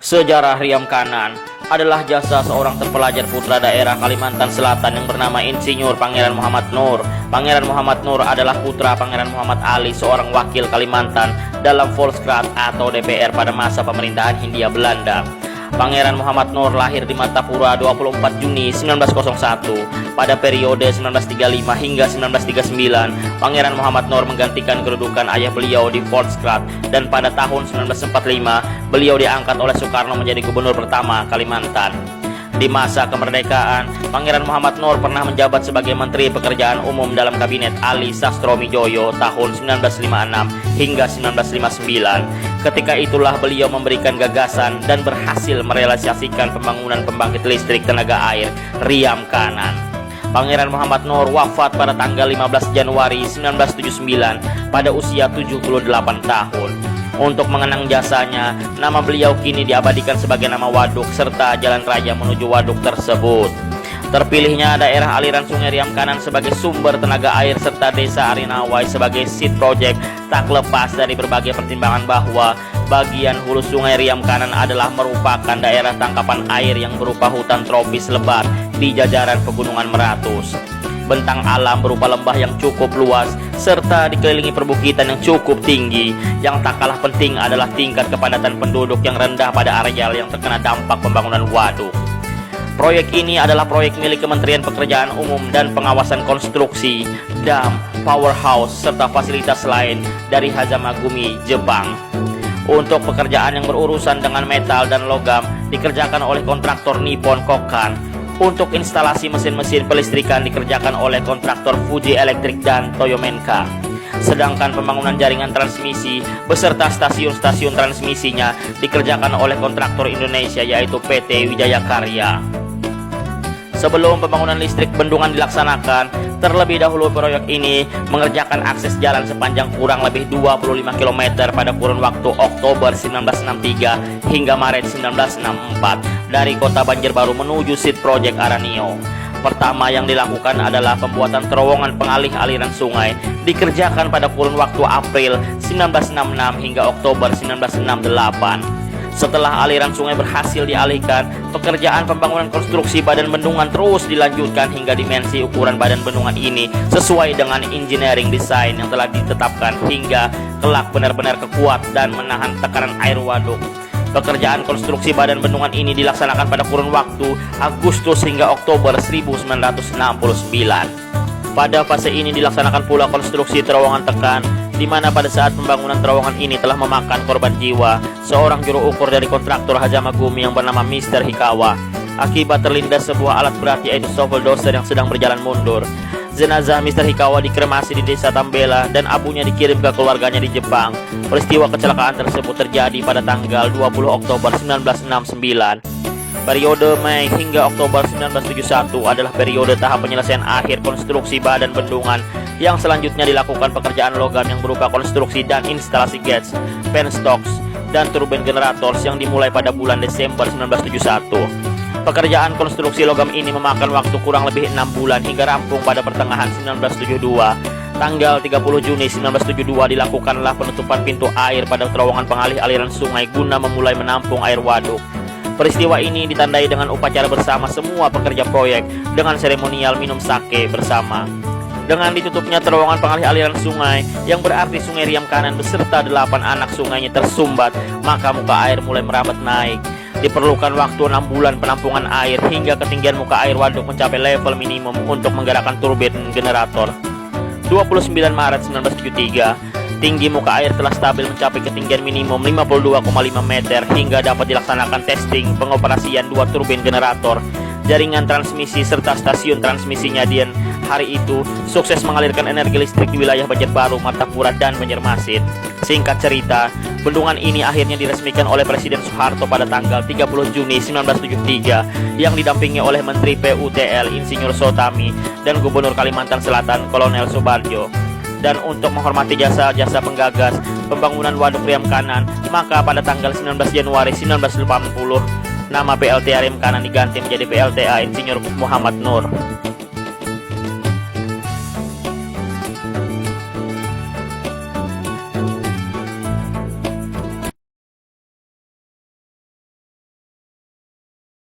Sejarah Riam Kanan adalah jasa seorang terpelajar putra daerah Kalimantan Selatan yang bernama Insinyur Pangeran Muhammad Nur. Pangeran Muhammad Nur adalah putra Pangeran Muhammad Ali, seorang wakil Kalimantan dalam Volksraad atau DPR pada masa pemerintahan Hindia Belanda. Pangeran Muhammad Nur lahir di Martapura 24 Juni 1901. Pada periode 1935 hingga 1939, Pangeran Muhammad Nur menggantikan kedudukan ayah beliau di Volksraad, dan pada tahun 1945 beliau diangkat oleh Soekarno menjadi gubernur pertama Kalimantan. Di masa kemerdekaan, Pangeran Muhammad Nur pernah menjabat sebagai Menteri Pekerjaan Umum dalam Kabinet Ali Sastromijoyo tahun 1956 hingga 1959. Ketika itulah beliau memberikan gagasan dan berhasil merealisasikan pembangunan pembangkit listrik tenaga air Riam Kanan. Pangeran Muhammad Nur wafat pada tanggal 15 Januari 1979 pada usia 78 tahun. Untuk mengenang jasanya, nama beliau kini diabadikan sebagai nama waduk serta jalan raya menuju waduk tersebut. Terpilihnya daerah aliran Sungai Riam Kanan sebagai sumber tenaga air serta desa Arinawai sebagai seed project tak lepas dari berbagai pertimbangan bahwa bagian hulu Sungai Riam Kanan adalah merupakan daerah tangkapan air yang berupa hutan tropis lebat di jajaran pegunungan Meratus. Bentang alam berupa lembah yang cukup luas serta dikelilingi perbukitan yang cukup tinggi. Yang tak kalah penting adalah tingkat kepadatan penduduk yang rendah pada areal yang terkena dampak pembangunan waduk. Proyek ini adalah proyek milik Kementerian Pekerjaan Umum dan Pengawasan Konstruksi, dam, powerhouse, serta fasilitas lain dari Hazamagumi, Jepang. Untuk pekerjaan yang berurusan dengan metal dan logam dikerjakan oleh kontraktor Nippon Kokan. Untuk instalasi mesin-mesin pelistrikan dikerjakan oleh kontraktor Fuji Electric dan Toyomenka. Sedangkan pembangunan jaringan transmisi beserta stasiun-stasiun transmisinya dikerjakan oleh kontraktor Indonesia yaitu PT Wijaya Karya. Sebelum pembangunan listrik bendungan dilaksanakan, terlebih dahulu proyek ini mengerjakan akses jalan sepanjang kurang lebih 25 km pada kurun waktu Oktober 1963 hingga Maret 1964 dari kota Banjarbaru menuju seed project Aranio. Pertama yang dilakukan adalah pembuatan terowongan pengalih aliran sungai, dikerjakan pada kurun waktu April 1966 hingga Oktober 1968. Setelah aliran sungai berhasil dialihkan, pekerjaan pembangunan konstruksi badan bendungan terus dilanjutkan hingga dimensi ukuran badan bendungan ini sesuai dengan engineering design yang telah ditetapkan hingga kelak benar-benar kekuat dan menahan tekanan air waduk. Pekerjaan konstruksi badan bendungan ini dilaksanakan pada kurun waktu Agustus hingga Oktober 1969. Pada fase ini dilaksanakan pula konstruksi terowongan tekan, di mana pada saat pembangunan terowongan ini telah memakan korban jiwa seorang juru ukur dari kontraktor Hazamagumi yang bernama Mr. Hikawa akibat terlindas sebuah alat berat yaitu shovel dozer yang sedang berjalan mundur. Jenazah Mr. Hikawa dikremasi di desa Tambela dan abunya dikirim ke keluarganya di Jepang. Peristiwa kecelakaan tersebut terjadi pada tanggal 20 Oktober 1969. Periode Mei hingga Oktober 1971 adalah periode tahap penyelesaian akhir konstruksi badan bendungan, yang selanjutnya dilakukan pekerjaan logam yang berupa konstruksi dan instalasi gates, penstocks, dan turbin generators yang dimulai pada bulan Desember 1971. Pekerjaan konstruksi logam ini memakan waktu kurang lebih 6 bulan hingga rampung pada pertengahan 1972. Tanggal 30 Juni 1972 dilakukanlah penutupan pintu air pada terowongan pengalih aliran sungai guna memulai menampung air waduk. Peristiwa ini ditandai dengan upacara bersama semua pekerja proyek dengan seremonial minum sake bersama. Dengan ditutupnya terowongan pengalih aliran sungai, yang berarti Sungai Riam Kanan beserta 8 anak sungainya tersumbat, maka muka air mulai merambat naik. Diperlukan waktu 6 bulan penampungan air hingga ketinggian muka air waduk mencapai level minimum untuk menggerakkan turbin generator. 29 Maret 1973, tinggi muka air telah stabil mencapai ketinggian minimum 52,5 meter hingga dapat dilaksanakan testing pengoperasian 2 turbin generator, jaringan transmisi serta stasiun transmisinya. Dan hari itu sukses mengalirkan energi listrik di wilayah Banjarbaru, Martapura, dan Banjarmasin. Singkat cerita, bendungan ini akhirnya diresmikan oleh Presiden Soeharto pada tanggal 30 Juni 1973 yang didampingi oleh Menteri PUTL Insinyur Sotami dan Gubernur Kalimantan Selatan Kolonel Soebardjo. Dan untuk menghormati jasa-jasa penggagas pembangunan waduk Riam Kanan, maka pada tanggal 19 Januari 1980 nama PLTA Riam Kanan diganti menjadi PLTA Insinyur Muhammad Nur.